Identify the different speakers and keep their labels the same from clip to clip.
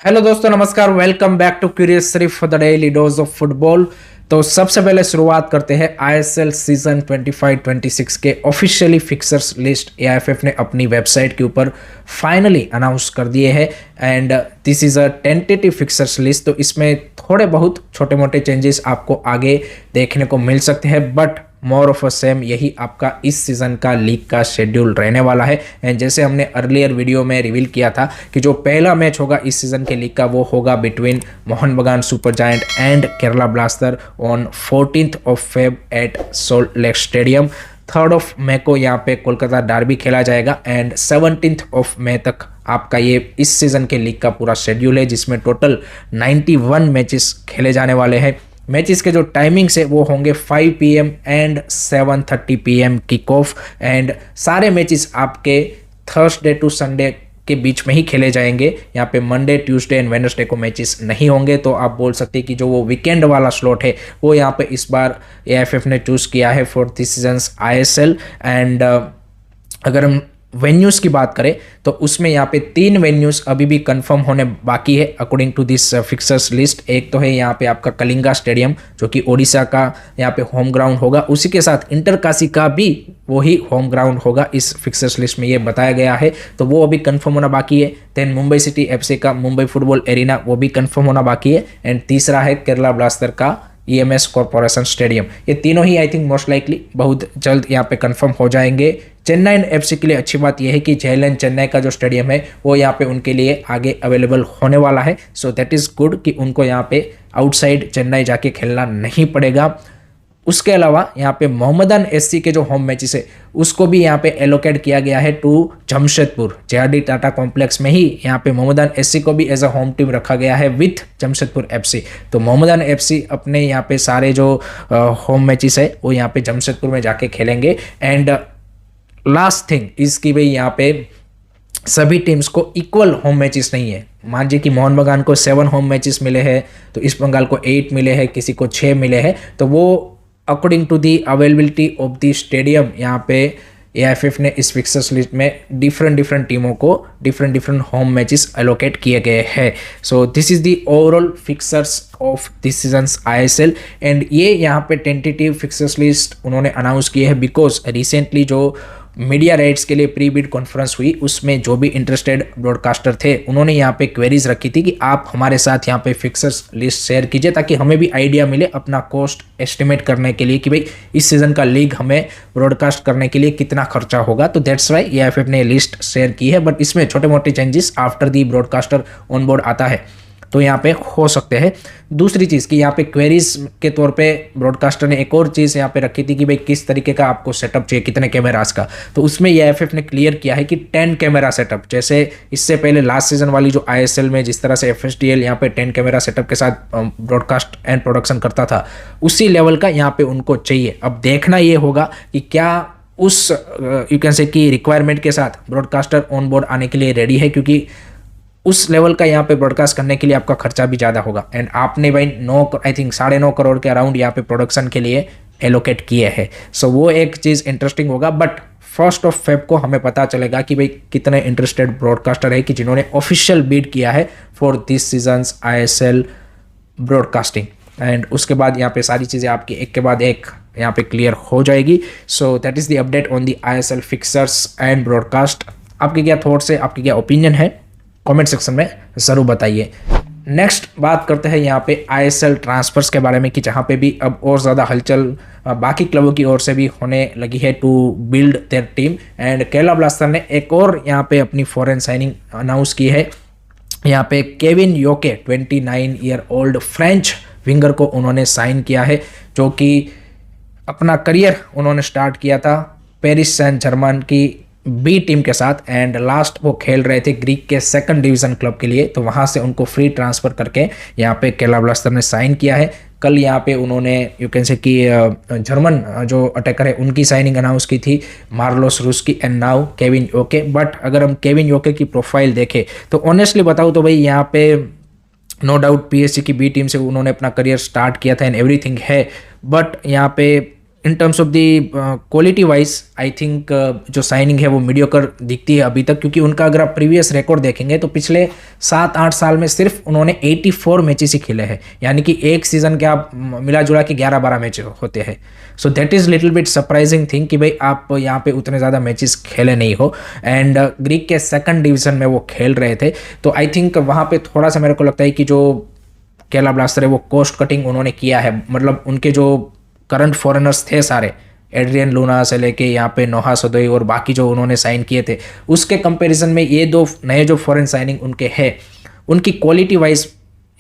Speaker 1: Hello दोस्तों, नमस्कार। Welcome back to curious Sharif for the daily dose of football. तो सबसे पहले शुरुआत करते हैं आईएसएल सीजन 25-26 के ऑफिशियली फिक्सर्स लिस्ट एआईएफएफ ने अपनी वेबसाइट के ऊपर फाइनली अनाउंस कर दिए हैं and this is a tentative fixers list. तो इसमें थोड़े बहुत छोटे मोटे चेंजेस आपको आगे देखने को मिल सकते हैं, but more of a same यही आपका इस सीज़न का लीग का शेड्यूल रहने वाला है। एंड जैसे हमने अर्लियर वीडियो में रिवील किया था कि जो पहला मैच होगा इस सीज़न के लीग का वो होगा between Mohun Bagan Super Giant and Kerala Blaster on 14th of Feb at Salt Lake Stadium. 3rd of May को यहाँ पे कोलकाता डार्बी खेला जाएगा एंड 17th of May तक आपका ये इस सीज़न के लीग का पूरा शेड्यूल है, जिसमें टोटल 91 मैचेस खेले जाने वाले हैं। मैचेस के जो टाइमिंग्स है वो होंगे 5 PM and 7:30 PM kick off and सारे मैचेस आपके थर्सडे टू संडे के बीच में ही खेले जाएंगे। यहाँ पे मंडे, ट्यूसडे एंड वेडनेसडे को मैचेस नहीं होंगे। तो आप बोल सकते हैं कि जो वो वीकेंड वाला स्लॉट है वो यहाँ पे इस बार एआईएफएफ ने चूज़ किया है for this seasons ISL. And अगर हम वेन्यूज़ की बात करें तो उसमें यहाँ पे 3 वेन्यूज़ अभी भी कंफर्म होने बाकी है according to this fixtures list. एक तो है यहाँ पे आपका कलिंगा स्टेडियम जो कि ओडिशा का यहाँ पे होम ग्राउंड होगा, उसी के साथ इंटरकाशी का भी वही होम ग्राउंड होगा इस फिक्सर्स लिस्ट में ये बताया गया है। तो वो अभी कंफर्म होना बाकी है। देन मुंबई सिटी एफसी का मुंबई फुटबॉल एरिना वो भी कंफर्म होना बाकी है। एंड तीसरा है केरला ब्लास्टर का ईएमएस कॉर्पोरेशन स्टेडियम। ये तीनों ही आई थिंक मोस्ट लाइकली बहुत जल्द यहाँ पे कंफर्म हो जाएंगे। चेन्नई एफसी के लिए अच्छी बात यह है कि जेएलएन चेन्नई का जो स्टेडियम है वो यहाँ पे उनके लिए आगे अवेलेबल होने वाला है। सो दैट इज़ गुड कि उनको यहाँ पे आउटसाइड चेन्नई जाके खेलना नहीं पड़ेगा। उसके अलावा यहाँ पे मोहम्मदन एससी के जो होम मैचेस है उसको भी यहाँ पे एलोकेट किया गया है to Jamshedpur JRD Tata complex में ही। यहाँ पे मोहम्मदन एससी को भी एज अ होम टीम रखा गया है विथ जमशेदपुर एफसी। तो मोहम्मदन एफसी अपने यहाँ पे सारे जो होम मैचेस है वो यहाँ पे जमशेदपुर में जाके खेलेंगे। एंड लास्ट थिंग इसकी भाई यहाँ पे सभी टीम्स को इक्वल होम मैचेस नहीं है। मान लीजिए कि मोहन बगान को 7 होम मैचेस मिले हैं तो ईस्ट बंगाल को 8 मिले हैं, किसी को 6 मिले हैं। तो वो according to the availability of the stadium यहाँ पे एआईएफएफ ने इस फिक्सर्स लिस्ट में डिफरेंट टीमों को डिफरेंट होम मैचेस एलोकेट किए गए हैं। So this is the overall fixers of this seasons ISL. And ये यहाँ पे टेंटेटिव फिक्सर्स लिस्ट उन्होंने अनाउंस किए हैं बिकॉज रिसेंटली जो मीडिया राइट्स के लिए प्री बिड कॉन्फ्रेंस हुई उसमें जो भी इंटरेस्टेड ब्रॉडकास्टर थे उन्होंने यहाँ पे क्वेरीज रखी थी कि आप हमारे साथ यहाँ पे फिक्सर्स लिस्ट शेयर कीजिए ताकि हमें भी आइडिया मिले अपना कॉस्ट एस्टिमेट करने के लिए कि भाई इस सीज़न का लीग हमें ब्रॉडकास्ट करने के लिए कितना खर्चा होगा। तो दैट्स वाई एआईएफएफ ने लिस्ट शेयर की है, बट इसमें छोटे मोटे changes after the broadcaster on board आता है तो यहाँ पे हो सकते हैं। दूसरी चीज़ कि यहाँ पे क्वेरीज के तौर पे ब्रॉडकास्टर ने एक और चीज़ यहाँ पे रखी थी कि भाई किस तरीके का आपको सेटअप चाहिए, कितने कैमरास का। तो उसमें एआईएफएफ ने क्लियर किया है कि 10 कैमरा सेटअप, जैसे इससे पहले लास्ट सीजन वाली जो आईएसएल में जिस तरह से एफएसडीएल यहाँ पे 10 कैमरा सेटअप के साथ ब्रॉडकास्ट एंड प्रोडक्शन करता था उसी लेवल का यहाँ पे उनको चाहिए। अब देखना ये होगा कि क्या उस यू कैन से कि रिक्वायरमेंट के साथ ब्रॉडकास्टर ऑन बोर्ड आने के लिए रेडी है, क्योंकि उस लेवल का यहाँ पे ब्रॉडकास्ट करने के लिए आपका खर्चा भी ज़्यादा होगा। एंड आपने भाई 9.5 करोड़ के अराउंड यहाँ पे प्रोडक्शन के लिए एलोकेट किए हैं। सो वो एक चीज़ इंटरेस्टिंग होगा। बट 1st of Feb को हमें पता चलेगा कि भाई कितने इंटरेस्टेड ब्रॉडकास्टर है कि जिन्होंने ऑफिशियल बीड किया है for this seasons ISL broadcasting. And उसके बाद यहाँ पे सारी चीज़ें आपकी एक के बाद एक यहाँ पे क्लियर हो जाएगी। So that is the update on the ISL fixers and broadcast. आपके क्या थॉट्स है, आपकी क्या ओपिनियन है, कमेंट सेक्शन में ज़रूर बताइए। नेक्स्ट बात करते हैं यहाँ पे आईएसएल ट्रांसफर्स के बारे में कि जहाँ पे भी अब और ज़्यादा हलचल बाकी क्लबों की ओर से भी होने लगी है to build their team. And Kerala Blaster ने एक और यहाँ पे अपनी फॉरेन साइनिंग अनाउंस की है। यहाँ पे केविन योके 29 ईयर ओल्ड फ्रेंच विंगर को उन्होंने साइन किया है, जो कि अपना करियर उन्होंने स्टार्ट किया था पेरिस सेंट जर्मन की बी टीम के साथ। एंड लास्ट वो खेल रहे थे ग्रीक के 2nd डिवीज़न क्लब के लिए, तो वहाँ से उनको फ्री ट्रांसफ़र करके यहाँ पे केरला ब्लास्टर ने साइन किया है। कल यहाँ पे उन्होंने यू कैन से कि जर्मन जो अटैकर है उनकी साइनिंग अनाउंस की थी, मार्लोस रुस्की एंड नाउ केविन योके। बट अगर हम केविन योके की प्रोफाइल देखें तो ऑनेस्टली बताऊँ तो भाई यहाँ पे नो डाउट पीएसजी की बी टीम से उन्होंने अपना करियर स्टार्ट किया था एंड एवरीथिंग है, बट यहाँ पे in terms of the quality wise I think जो साइनिंग है वो मीडियोकर दिखती है अभी तक, क्योंकि उनका अगर आप प्रीवियस रिकॉर्ड देखेंगे तो पिछले 7-8 साल में सिर्फ उन्होंने 84 मैचेस ही खेले हैं, यानी कि एक सीजन के आप मिला जुला के 11-12 मैच होते हैं। So that is little bit surprising thing कि भाई आप यहाँ पे उतने ज़्यादा मैचेस खेले नहीं हो, एंड ग्रीक के सेकंड डिवीजन में वो खेल रहे थे। तो आई थिंक वहाँ पे थोड़ा सा मेरे को लगता है कि जो केला ब्लास्टर है वो कॉस्ट कटिंग उन्होंने किया है, मतलब उनके जो करंट फॉरेनर्स थे सारे, एड्रियन लूना से लेके यहाँ पे नोहा सदोई और बाकी जो उन्होंने साइन किए थे, उसके कंपैरिजन में ये दो नए जो फॉरेन साइनिंग उनके हैं, उनकी क्वालिटी वाइज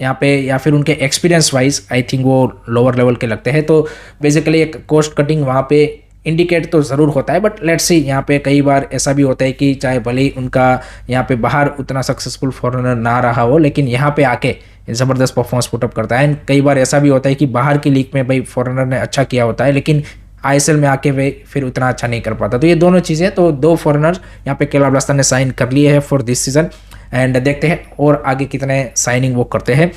Speaker 1: यहाँ पे या फिर उनके एक्सपीरियंस वाइज आई थिंक वो लोअर लेवल के लगते हैं। तो बेसिकली एक कॉस्ट कटिंग वहाँ पे इंडिकेट तो ज़रूर होता है, बट लेट्स सी, यहाँ पे कई बार ऐसा भी होता है कि चाहे भले ही उनका यहाँ पे बाहर उतना सक्सेसफुल फॉरेनर ना रहा हो, लेकिन यहाँ पे आके ज़बरदस्त परफॉर्मेंस पुटअप करता है। एंड कई बार ऐसा भी होता है कि बाहर की लीग में भाई फॉरेनर ने अच्छा किया होता है, लेकिन आईएसएल में आके वे फिर उतना अच्छा नहीं कर पाता। तो ये दोनों चीज़ें, तो 2 फॉरेनर यहाँ पे केला ब्लास्टर ने साइन कर लिए हैं फॉर दिस सीजन, एंड देखते हैं और आगे कितने साइनिंग वो करते हैं।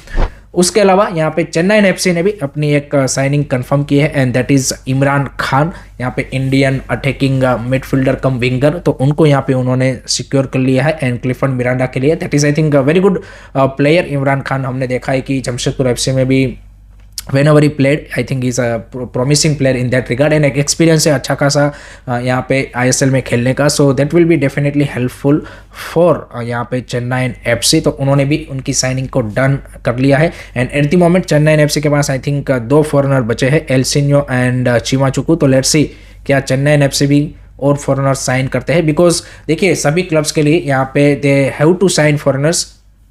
Speaker 1: उसके अलावा यहाँ पे चेन्नई एफसी ने भी अपनी एक साइनिंग कंफर्म की है, and that is Imran Khan, यहाँ पे इंडियन अटैकिंग मिडफील्डर कम विंगर, तो उनको यहाँ पे उन्होंने सिक्योर कर लिया है। एंड क्लिफर्ड मिरांडा के लिए that is I think very good player Imran Khan. हमने देखा है कि जमशेदपुर एफसी में भी whenever he played, I think he's a promising player in that regard, and एक एक्सपीरियंस है अच्छा खासा यहाँ पे ISL में खेलने का, so that will be definitely helpful for यहाँ पे चेन्नई एफसी। तो उन्होंने भी उनकी साइनिंग को डन कर लिया है, and at the moment Chennai FC के पास आई थिंक 2 फॉरेनर बचे हैं, एल्सिन्यो एंड चिमाचुकू। तो लेट्स सी क्या चेन्नई एफसी भी और फॉरेनर साइन करते हैं, बिकॉज देखिए सभी क्लब्स के लिए यहाँ पे they have to sign foreigners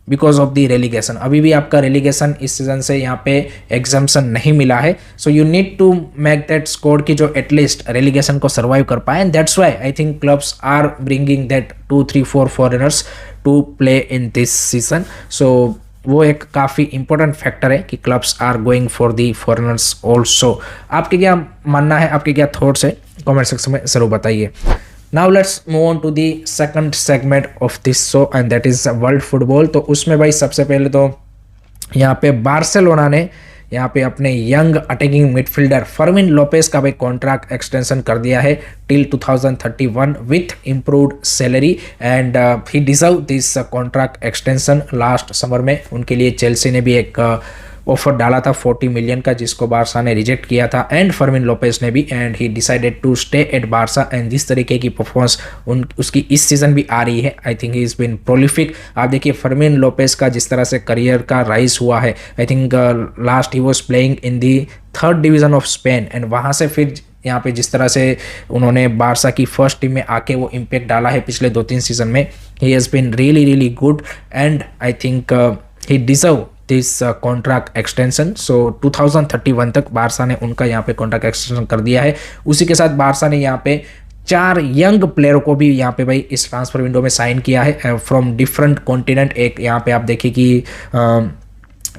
Speaker 1: because of the relegation. अभी भी आपका रेलीगेशन इस सीजन से यहाँ पे एग्जाम्पशन नहीं मिला है, so you need to make that squad की जो एटलीस्ट रेलीगेशन को सर्वाइव कर पाए, and that's why I think clubs are bringing that 2-3-4 foreigners to play in this season. So वो एक काफ़ी इंपॉर्टेंट फैक्टर है कि clubs are going for the foreigners also. आपके क्या मानना है, आपके क्या थॉट्स है, कमेंट सेक्शन में ज़रूर बताइए। Now let's move on to the second segment of this show, and that is world football. तो उसमें भाई सबसे पहले तो यहाँ पे बार्सिलोना ने यहाँ पे अपने young attacking midfielder Fermin Lopez का भाई कॉन्ट्रैक्ट एक्सटेंशन कर दिया है till 2031 with improved salary, and he deserve this contract extension. Last summer में उनके लिए चेल्सी ने भी एक ऑफर डाला था 40 मिलियन का, जिसको बारसा ने रिजेक्ट किया था, एंड फर्मिन लोपेस ने भी, and he decided to stay at Barca. And जिस तरीके की परफॉर्मेंस उसकी इस सीजन भी आ रही है, I think he is been prolific. आप देखिए फर्मिन लोपेस का जिस तरह से करियर का राइज हुआ है, I think last he was playing in the 3rd division of Spain, and वहाँ से फिर यहाँ पे जिस तरह से उन्होंने बारसा की फर्स्ट टीम में आके वो इम्पैक्ट डाला है पिछले 2-3 सीजन में, he has been really really good, and I think he deserve this contract extension. So 2031 तक बारसा ने उनका यहाँ पे कॉन्ट्रैक्ट एक्सटेंशन कर दिया है। उसी के साथ बारसा ने यहाँ पे 4 यंग प्लेयरों को भी यहाँ पे भाई इस ट्रांसफर विंडो में साइन किया है फ्रॉम डिफरेंट कॉन्टिनेंट। एक यहाँ पे आप देखिए कि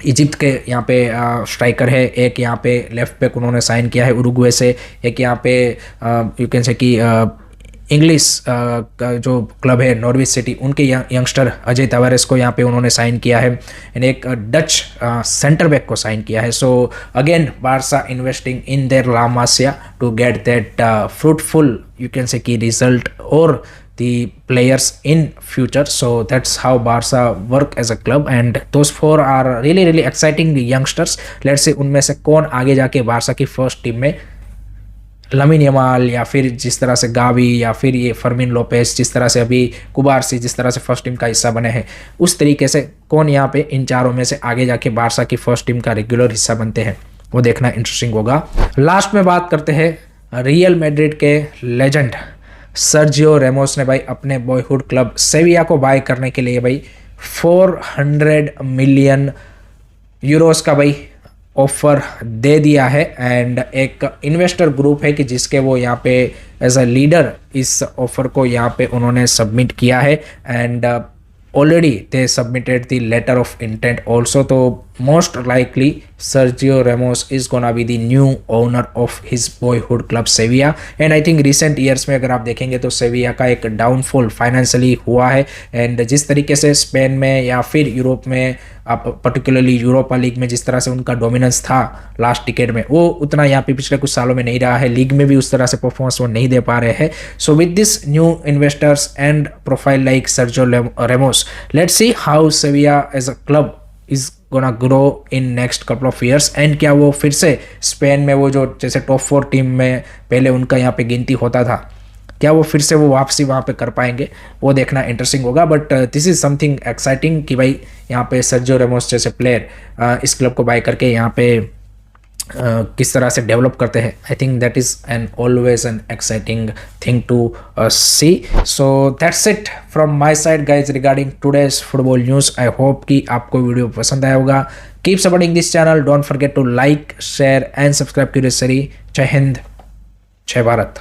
Speaker 1: इजिप्ट के यहाँ पे स्ट्राइकर है, एक यहाँ पे लेफ्ट बैक उन्होंने साइन किया है उरुग्वे से, एक यहाँ पे यू कैन से कि इंग्लिश का जो क्लब है नॉर्विच सिटी, उनके यंगस्टर अजय तवारेस को यहाँ पे उन्होंने साइन किया है, एंड एक डच सेंटर बैक को साइन किया है। So again Barca investing in their La Masia to get that fruitful you can say की रिजल्ट और the players in future. So that's how Barca work as a club, and those 4 are really really exciting youngsters. Let's say उनमें से कौन आगे जाके Barça की first team में lamin Yamal या फिर जिस तरह से गावी या फिर ये फर्मिन लोपेस, जिस तरह से अभी कुबारसी जिस तरह से फर्स्ट टीम का हिस्सा बने हैं, उस तरीके से कौन यहाँ पे इन चारों में से आगे जाके बारसा की फर्स्ट टीम का रेगुलर हिस्सा बनते हैं, वो देखना इंटरेस्टिंग होगा। लास्ट में बात करते हैं रियल मैड्रिड के लेजेंड सर्जियो रेमोस ने भाई अपने बॉयहुड क्लब सेविया को बाय करने के लिए भाई 400 मिलियन यूरोस का भाई ऑफर दे दिया है, एंड एक इन्वेस्टर ग्रुप है कि जिसके वो यहाँ पे एज अ लीडर इस ऑफर को यहाँ पे उन्होंने सबमिट किया है, and already they submitted the letter of intent also. तो most likely Sergio Ramos is gonna be the new owner of his boyhood club Sevilla and I think recent years में अगर आप देखेंगे तो सेविया का एक डाउनफॉल फाइनेंशियली हुआ है एंड जिस तरीके से स्पेन में या फिर यूरोप में आप पर्टिकुलरली यूरोपा लीग में जिस तरह से उनका डोमिनेंस था लास्ट डिकेड में वो उतना यहाँ पे पिछले कुछ सालों में नहीं रहा है, लीग में भी उस तरह से परफॉर्मेंस वो नहीं दे पा रहे हैं। So with this new investors and profile like Sergio Ramos, let's see how Sevilla as a club is gonna grow in next couple of years and क्या वो फिर से स्पेन में वो जो जैसे टॉप 4 टीम में पहले उनका यहाँ पे गिनती होता था, क्या वो फिर से वो वापसी वहाँ पे कर पाएंगे, वो देखना इंटरेस्टिंग होगा। But this is something exciting कि भाई यहाँ पे सर्जियो रेमोस जैसे प्लेयर इस क्लब को बाय करके यहाँ पे किस तरह से डेवलप करते हैं। I think that is an always an exciting thing to see. So that's it from my side guys regarding today's football news. I hope कि आपको वीडियो पसंद आया होगा। Keep supporting this channel, don't forget to like share and subscribe curious सरी। जय हिंद, जय भारत।